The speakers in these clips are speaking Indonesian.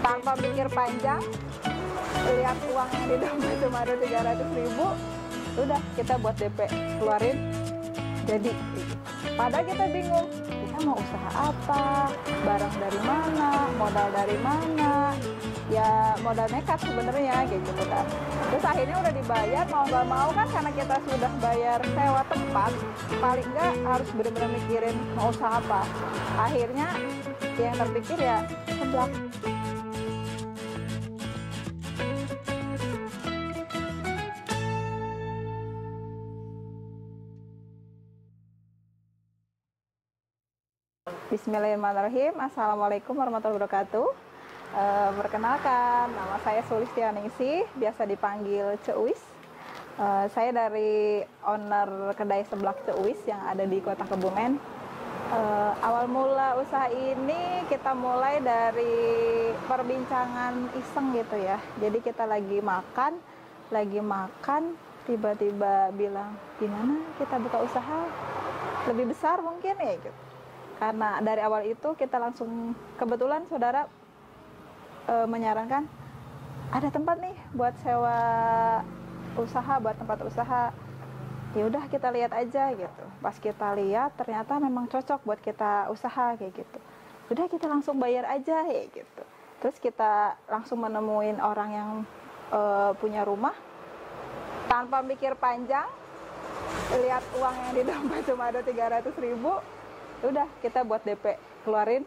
tanpa pikir panjang, lihat uang yang di dompet cuma ada 300.000, udah kita buat DP, keluarin, jadi. Padahal kita bingung, kita mau usaha apa, barang dari mana, modal dari mana, ya modal nekat sebenarnya kayak gitu kan. Terus akhirnya udah dibayar, mau nggak mau kan karena kita sudah bayar sewa tempat, paling nggak harus benar-benar mikirin mau usaha apa. Akhirnya yang terpikir ya seblak. Bismillahirrahmanirrahim. Assalamualaikum warahmatullahi wabarakatuh. Perkenalkan, nama saya Sulistianingsih, biasa dipanggil Ceuis. Saya dari owner kedai seblak Ceuis yang ada di Kota Kebumen. Awal mula usaha ini kita mulai dari perbincangan iseng gitu ya. Jadi kita lagi makan, tiba-tiba bilang, gimana kita buka usaha lebih besar mungkin ya gitu. Karena dari awal itu kita langsung, kebetulan saudara menyarankan ada tempat nih buat sewa usaha, buat tempat usaha. Ya udah kita lihat aja gitu. Pas kita lihat ternyata memang cocok buat kita usaha kayak gitu. Udah kita langsung bayar aja ya gitu. Terus kita langsung menemuin orang yang punya rumah, tanpa mikir panjang, lihat uang yang di dompet cuma ada 300.000, udah kita buat DP, keluarin,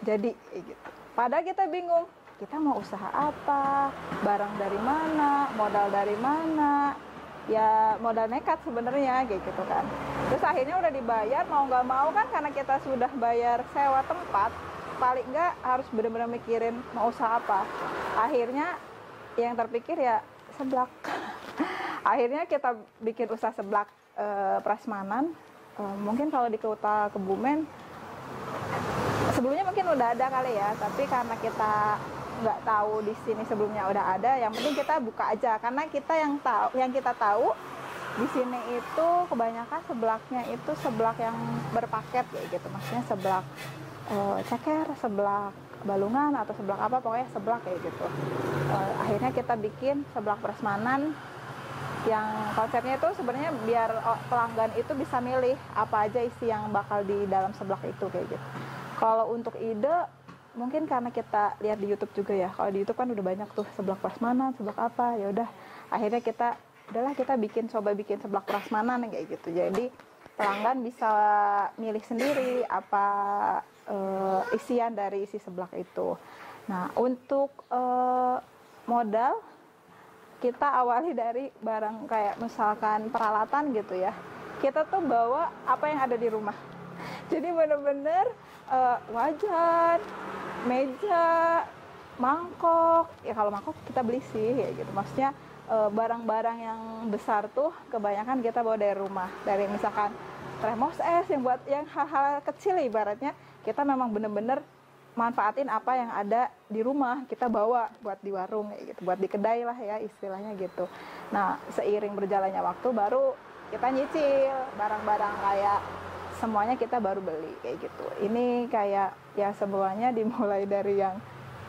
jadi gitu. Padahal kita bingung, kita mau usaha apa, barang dari mana, modal dari mana, ya modal nekat sebenarnya kayak gitu kan. Terus akhirnya udah dibayar, mau nggak mau kan karena kita sudah bayar sewa tempat, paling nggak harus benar-benar mikirin mau usaha apa. Akhirnya yang terpikir ya seblak. Akhirnya kita bikin usaha seblak prasmanan. Mungkin kalau di Kota Kebumen sebelumnya mungkin udah ada kali ya, tapi karena kita nggak tahu di sini sebelumnya udah ada, yang penting kita buka aja karena kita yang kita tahu di sini itu kebanyakan seblaknya itu seblak yang berpaket kayak gitu, maksudnya seblak ceker, seblak balungan atau seblak apa, pokoknya seblak kayak gitu. Akhirnya kita bikin seblak prasmanan yang konsepnya itu sebenarnya biar pelanggan itu bisa milih apa aja isi yang bakal di dalam seblak itu kayak gitu. Kalau untuk ide mungkin karena kita lihat di YouTube juga ya. Kalau di YouTube kan udah banyak tuh seblak prasmanan, seblak apa. Ya udah akhirnya kita coba bikin seblak prasmanan kayak gitu. Jadi pelanggan bisa milih sendiri apa isian dari isi seblak itu. Nah, untuk modal kita awali dari barang kayak misalkan peralatan gitu ya. Kita tuh bawa apa yang ada di rumah. Jadi bener-bener wajan, meja, mangkok. Ya kalau mangkok kita beli sih ya gitu. Maksudnya barang-barang yang besar tuh kebanyakan kita bawa dari rumah. Dari misalkan termos es yang hal-hal kecil ibaratnya kita memang bener-bener manfaatin apa yang ada di rumah, kita bawa buat di warung kayak gitu, buat di kedai lah ya istilahnya gitu. Nah, seiring berjalannya waktu baru kita nyicil barang-barang kayak semuanya kita baru beli kayak gitu. Ini kayak ya semuanya dimulai dari yang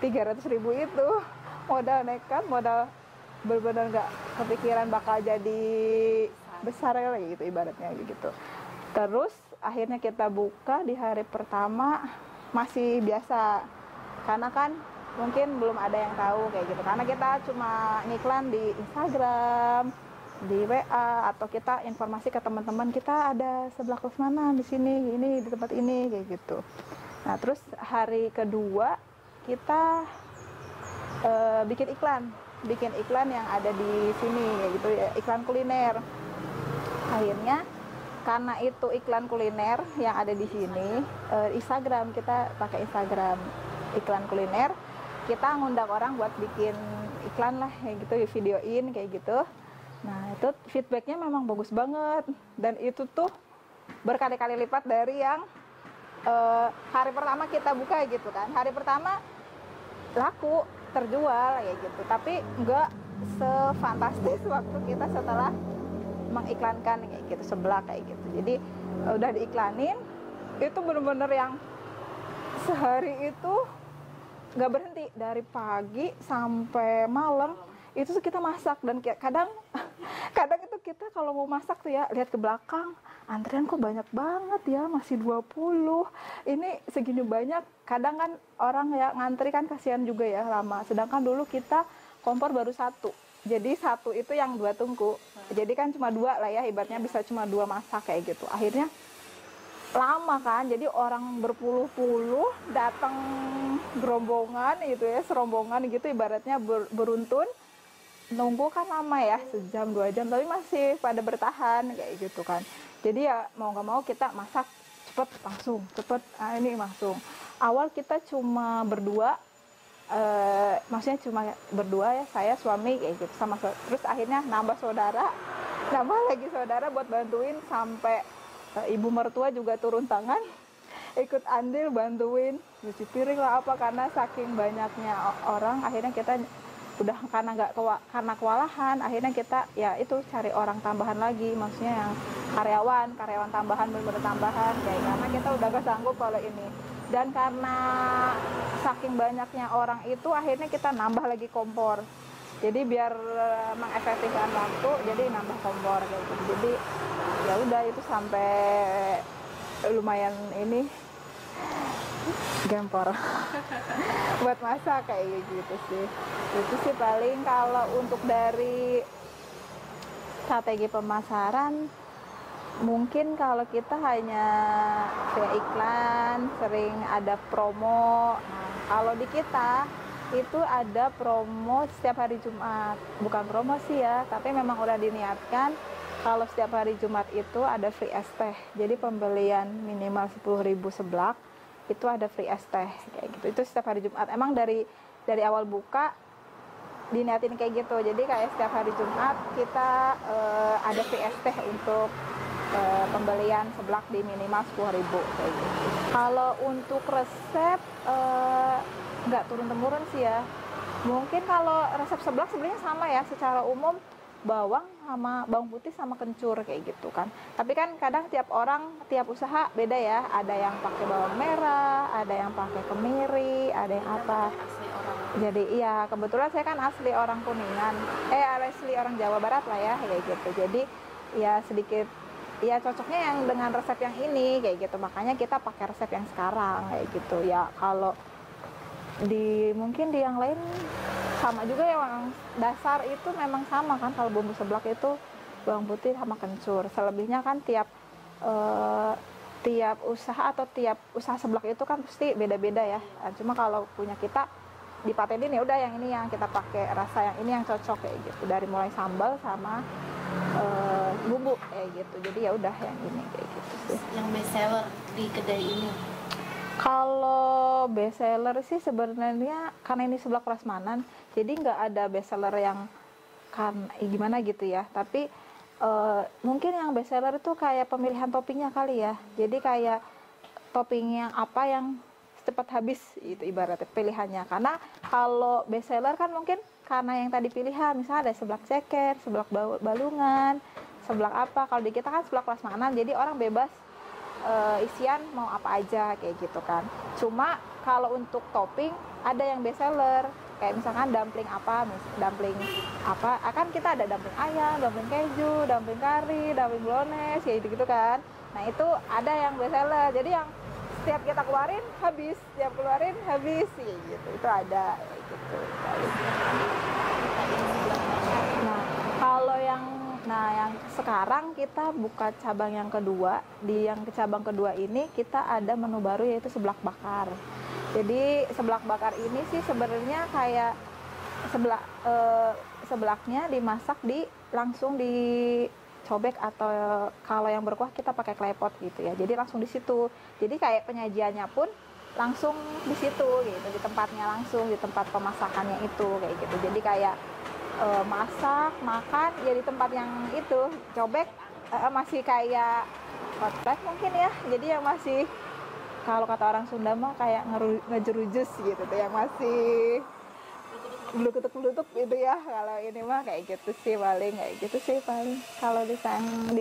300.000 itu, modal nekat, modal benar-benar nggak kepikiran bakal jadi besar kayak gitu ibaratnya gitu. Terus akhirnya kita buka di hari pertama masih biasa, karena kan mungkin belum ada yang tahu kayak gitu, karena kita cuma ngiklan di Instagram, di WA, atau kita informasi ke teman-teman kita ada seblak prasmanan di sini, ini di tempat ini kayak gitu. Nah terus hari kedua kita bikin iklan yang ada di sini kayak gitu ya, iklan kuliner. Akhirnya karena itu iklan kuliner yang ada di sini, Instagram, kita pakai Instagram iklan kuliner, kita ngundang orang buat bikin iklan lah kayak gitu, videoin kayak gitu. Nah itu feedbacknya memang bagus banget, dan itu tuh berkali-kali lipat dari yang hari pertama kita buka gitu kan. Hari pertama laku, terjual kayak gitu, tapi nggak sefantastis waktu kita setelah mengiklankan kayak gitu seblak kayak gitu. Jadi udah diiklanin itu bener-bener yang sehari itu nggak berhenti dari pagi sampai malam itu kita masak. Dan kadang kadang itu kita kalau mau masak tuh ya lihat ke belakang, antrian kok banyak banget ya, masih 20, ini segini banyak. Kadang kan orang ya ngantri kan kasihan juga ya lama, sedangkan dulu kita kompor baru satu, jadi satu itu yang 2 tungku, jadi kan cuma 2 lah ya, ibaratnya bisa cuma 2 masak kayak gitu. Akhirnya lama kan, jadi orang berpuluh-puluh datang gerombongan gitu ya, serombongan gitu ibaratnya beruntun, nunggu kan lama ya, sejam 2 jam, tapi masih pada bertahan kayak gitu kan. Jadi ya mau nggak mau kita masak cepet langsung, cepet ini langsung. Awal kita cuma berdua, maksudnya cuma berdua ya, saya suami kayak gitu sama terus akhirnya nambah lagi saudara buat bantuin, sampai ibu mertua juga turun tangan ikut andil bantuin cuci piring lah apa, karena saking banyaknya orang akhirnya kita udah karena kewalahan, akhirnya kita ya itu cari orang tambahan lagi, maksudnya yang karyawan tambahan, bener-bener tambahan kayak, karena kita udah gak sanggup kalau ini. Dan karena saking banyaknya orang itu akhirnya kita nambah lagi kompor, jadi biar mengefektifkan waktu, jadi nambah kompor kayak gitu. Jadi ya udah itu sampai lumayan ini gempor buat masak kayak gitu sih. Itu sih paling kalau untuk dari strategi pemasaran, mungkin kalau kita hanya via iklan, sering ada promo. Nah, kalau di kita itu ada promo setiap hari Jumat, bukan promosi ya, tapi memang udah diniatkan kalau setiap hari Jumat itu ada free es teh. Jadi pembelian minimal 10.000 seblak itu ada free es teh kayak gitu. Itu setiap hari Jumat. Emang dari awal buka diniatin kayak gitu. Jadi kayak setiap hari Jumat kita ada free es teh untuk pembelian seblak di minimal 10.000 kayak gitu. Kalau untuk resep nggak turun-temurun sih ya. Mungkin kalau resep seblak sebenarnya sama ya, secara umum bawang putih sama kencur kayak gitu kan. Tapi kan kadang tiap orang, tiap usaha beda ya. Ada yang pakai bawang merah, ada yang pakai kemiri, ada yang apa. Jadi iya, kebetulan saya kan asli orang Kuningan, asli orang Jawa Barat lah ya kayak gitu. Jadi ya sedikit ya cocoknya yang dengan resep yang ini kayak gitu. Makanya kita pakai resep yang sekarang kayak gitu. Ya kalau mungkin di yang lain sama juga ya, yang dasar itu memang sama kan, kalau bumbu seblak itu bawang putih sama kencur. Selebihnya kan tiap usaha atau tiap usaha seblak itu kan pasti beda-beda ya. Cuma kalau punya kita dipatenin ya udah yang ini yang kita pakai, rasa yang ini yang cocok kayak gitu, dari mulai sambal sama bumbu kayak gitu. Jadi ya udah yang ini kayak gitu sih. Yang best seller di kedai ini? Kalau best seller sih sebenarnya karena ini seblak prasmanan, jadi nggak ada best seller yang gimana gitu ya. Tapi mungkin yang best seller itu kayak pemilihan toppingnya kali ya. Jadi kayak topping yang apa yang cepat habis itu ibaratnya pilihannya. Karena kalau best seller kan mungkin karena yang tadi pilihan, misalnya ada seblak ceker, seblak balungan, seblak apa. Kalau di kita kan seblak prasmanan, jadi orang bebas isian mau apa aja kayak gitu kan. Cuma kalau untuk topping ada yang best seller, kayak misalkan dumpling apa, akan kita ada dumpling ayam, dumpling keju, dumpling kari, dumpling bolognese kayak gitu kan. Nah itu ada yang best seller, jadi yang setiap kita keluarin habis kayak gitu, itu ada kayak gitu. Nah kalau yang sekarang kita buka cabang yang kedua. Di yang cabang kedua ini kita ada menu baru yaitu seblak bakar. Jadi seblak bakar ini sih sebenarnya kayak seblaknya dimasak langsung dicobek, atau kalau yang berkuah kita pakai klepot gitu ya. Jadi langsung di situ. Jadi kayak penyajiannya pun langsung di situ gitu, di tempatnya langsung, di tempat pemasakannya itu kayak gitu. Jadi kayak masak, makan ya di tempat yang itu, cobek masih kayak hot plate mungkin ya. Jadi yang masih, kalau kata orang Sunda mah kayak ngejerujus gitu tuh, yang masih blutuk gitu ya. Kalau ini mah kayak gitu sih paling, kalau di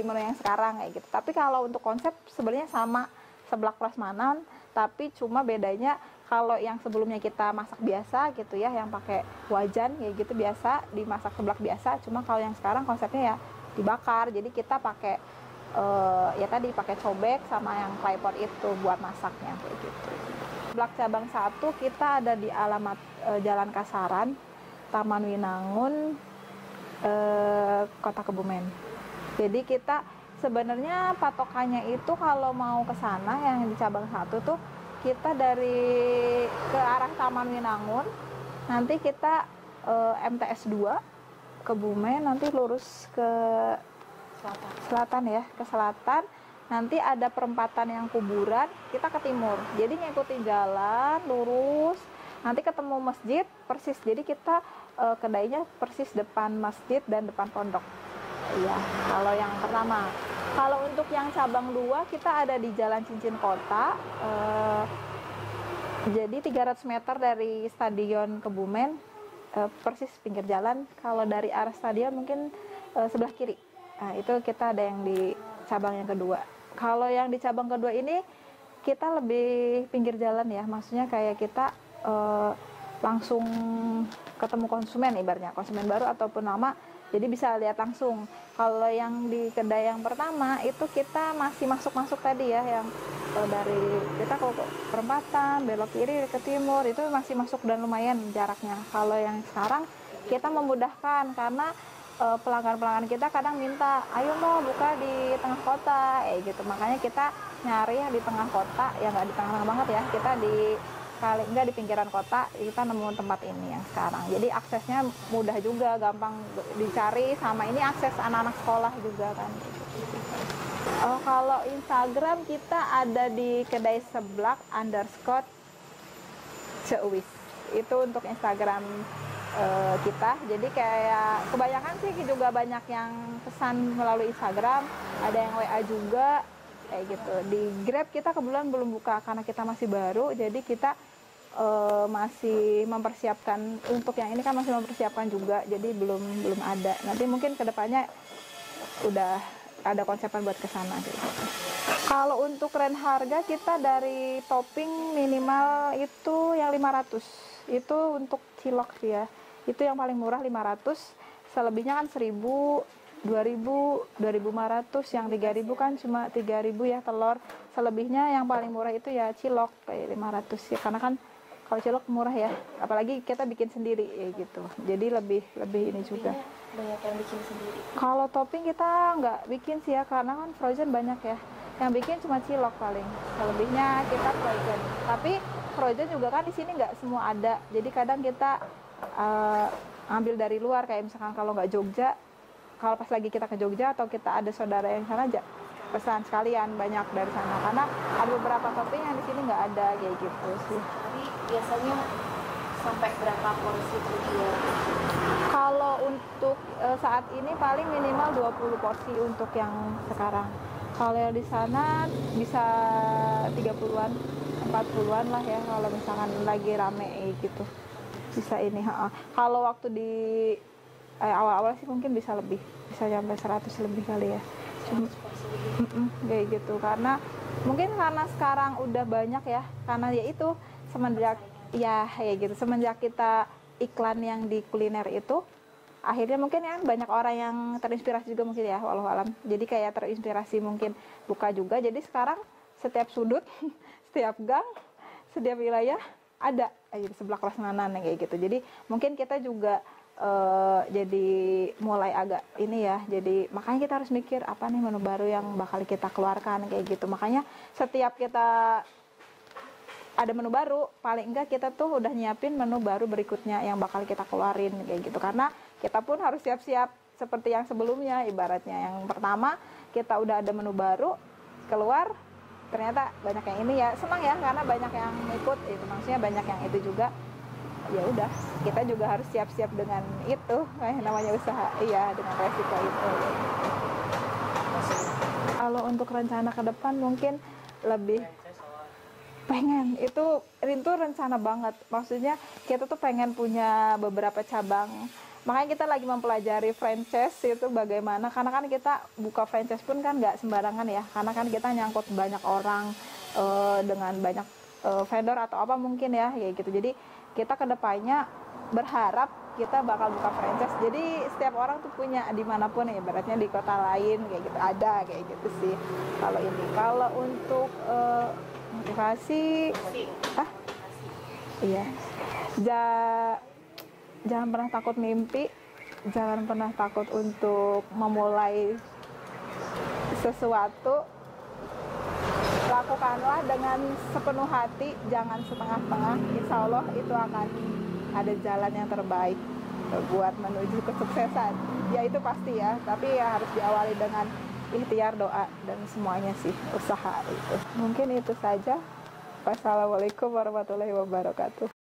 menu yang sekarang kayak gitu. Tapi kalau untuk konsep sebenarnya sama, seblak prasmanan, tapi cuma bedanya Kalau yang sebelumnya kita masak biasa gitu ya, yang pakai wajan ya gitu biasa, dimasak seblak biasa. Cuma kalau yang sekarang konsepnya ya dibakar. Jadi kita pakai ya tadi pakai cobek sama yang claypot itu buat masaknya kayak gitu. Seblak cabang 1 kita ada di alamat Jalan Kasaran, Taman Winangun, Kota Kebumen. Jadi kita sebenarnya patokannya itu kalau mau ke sana yang di cabang 1 tuh kita dari ke arah Taman Winangun, nanti kita MTS 2 Kebumen, nanti lurus ke selatan ya, ke selatan. Nanti ada perempatan yang kuburan, kita ke timur. Jadi ngikutin jalan lurus, nanti ketemu masjid persis. Jadi kita kedainya persis depan masjid dan depan pondok. Iya, kalau yang pertama. Kalau untuk yang cabang 2 kita ada di Jalan Cincin Kota. Jadi 300 meter dari Stadion Kebumen, persis pinggir jalan. Kalau dari arah stadion mungkin sebelah kiri. Nah, itu kita ada yang di cabang yang kedua. Kalau yang di cabang kedua ini kita lebih pinggir jalan ya, maksudnya kayak kita langsung ketemu konsumen, ibaratnya konsumen baru ataupun lama, jadi bisa lihat langsung. Kalau yang di kedai yang pertama itu kita masih masuk tadi ya, yang dari kita ke perempatan belok kiri ke timur itu masih masuk dan lumayan jaraknya. Kalau yang sekarang kita memudahkan karena pelanggan-pelanggan kita kadang minta, ayo mau buka di tengah kota, gitu. Makanya kita nyari yang di tengah kota, ya nggak di tengah-tengah banget ya, kita di kali enggak di pinggiran kota, kita nemu tempat ini yang sekarang. Jadi aksesnya mudah juga, gampang dicari, sama ini akses anak-anak sekolah juga kan. Kalau Instagram kita ada di kedai seblak _Ceuwis. Itu untuk Instagram kita. Jadi kayak kebanyakan sih juga banyak yang pesan melalui Instagram, ada yang WA juga kayak gitu. Di Grab kita kebetulan belum buka karena kita masih baru, jadi kita masih mempersiapkan untuk yang ini kan, masih mempersiapkan juga, jadi belum ada. Nanti mungkin kedepannya udah ada konsepan buat kesana gitu. Kalau untuk range harga kita dari topping minimal itu yang 500, itu untuk cilok sih ya, itu yang paling murah 500, selebihnya kan 1000, 2000, 2500, yang 3000 kan cuma 3000 ya telur. Selebihnya yang paling murah itu ya cilok kayak 500 ya, karena kan kalau cilok murah ya, apalagi kita bikin sendiri ya gitu. Jadi lebih ini juga. Banyak yang bikin sendiri. Kalau topping kita nggak bikin sih ya, karena kan frozen banyak ya. Yang bikin cuma cilok paling. Selebihnya kita frozen. Tapi frozen juga kan di sini nggak semua ada. Jadi kadang kita ambil dari luar, kayak misalkan kalau nggak Jogja, kalau pas lagi kita ke Jogja atau kita ada saudara yang sana aja, pesan sekalian banyak dari sana, karena ada beberapa topping yang di sini nggak ada kayak gitu sih. Tapi biasanya sampai berapa porsi itu dia? Kalau untuk saat ini paling minimal 20 porsi untuk yang sekarang. Kalau yang di sana bisa 30-an, 40-an lah ya, kalau misalkan lagi rame gitu. Bisa ini, kalau waktu di awal-awal sih mungkin bisa lebih, bisa sampai 100 lebih kali ya. Cuma kayak gitu, karena mungkin karena sekarang udah banyak ya, karena ya itu semenjak semenjak kita iklan yang di kuliner itu, akhirnya mungkin ya banyak orang yang terinspirasi juga mungkin ya, walau alam. Jadi kayak terinspirasi mungkin buka juga, jadi sekarang setiap sudut setiap gang, setiap wilayah ada seblak prasmanan kayak gitu. Jadi mungkin kita juga jadi mulai agak ini ya, jadi makanya kita harus mikir apa nih menu baru yang bakal kita keluarkan kayak gitu. Makanya setiap kita ada menu baru, paling enggak kita tuh udah nyiapin menu baru berikutnya yang bakal kita keluarin kayak gitu, karena kita pun harus siap-siap seperti yang sebelumnya. Ibaratnya yang pertama kita udah ada menu baru keluar, ternyata banyak yang ini ya, senang ya karena banyak yang ikut itu, maksudnya banyak yang itu juga. Ya udah, kita juga harus siap-siap dengan itu, namanya usaha, iya, dengan resiko itu. Kalau untuk rencana ke depan mungkin lebih pengen, itu rencana banget, maksudnya kita tuh pengen punya beberapa cabang. Makanya kita lagi mempelajari franchise itu bagaimana, karena kan kita buka franchise pun kan nggak sembarangan ya, karena kan kita nyangkut banyak orang dengan banyak vendor atau apa mungkin ya kayak gitu. Jadi kita kedepannya berharap kita bakal buka franchise. Jadi setiap orang tuh punya dimanapun ya, ibaratnya di kota lain kayak gitu ada kayak gitu sih. Kalau ini, kalau untuk motivasi, iya, jangan pernah takut mimpi, jangan pernah takut untuk memulai sesuatu. Lakukanlah dengan sepenuh hati, jangan setengah-setengah. Insya Allah itu akan ada jalan yang terbaik buat menuju kesuksesan. Ya itu pasti ya, tapi ya harus diawali dengan ikhtiar, doa, dan semuanya sih, usaha itu. Mungkin itu saja. Wassalamualaikum warahmatullahi wabarakatuh.